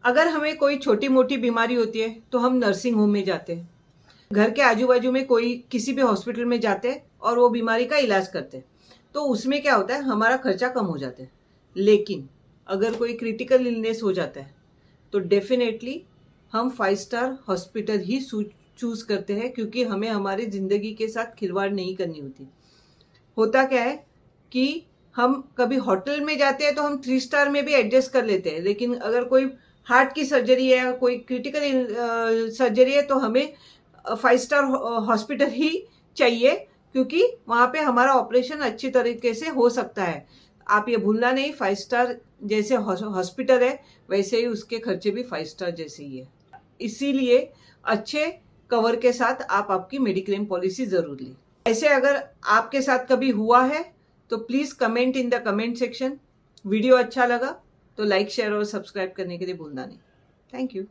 अगर हमें कोई छोटी मोटी बीमारी होती है तो हम नर्सिंग होम में जाते हैं, घर के आजू बाजू में कोई किसी भी हॉस्पिटल में जाते हैं और वो बीमारी का इलाज करते हैं, तो उसमें क्या होता है, हमारा खर्चा कम हो जाता है। लेकिन अगर कोई क्रिटिकल इलनेस हो जाता है तो डेफिनेटली हम 5 स्टार हॉस्पिटल ही चूज करते हैं, क्योंकि हमें हमारी ज़िंदगी के साथ खिलवाड़ नहीं करनी होती। होता क्या है कि हम कभी होटल में जाते हैं तो हम 3 स्टार में भी एडजस्ट कर लेते हैं, लेकिन अगर कोई हार्ट की सर्जरी है या कोई क्रिटिकल सर्जरी है तो हमें 5 स्टार हॉस्पिटल ही चाहिए, क्योंकि वहाँ पे हमारा ऑपरेशन अच्छी तरीके से हो सकता है। आप ये भूलना नहीं, 5 स्टार जैसे हॉस्पिटल है वैसे ही उसके खर्चे भी 5 स्टार जैसे ही है। इसीलिए अच्छे कवर के साथ आप आपकी मेडिक्लेम पॉलिसी ज़रूर लें। ऐसे अगर आपके साथ कभी हुआ है तो please comment in the comment section. Video अच्छा लगा तो लाइक, शेयर और सब्सक्राइब करने के लिए भूलना नहीं। Thank you.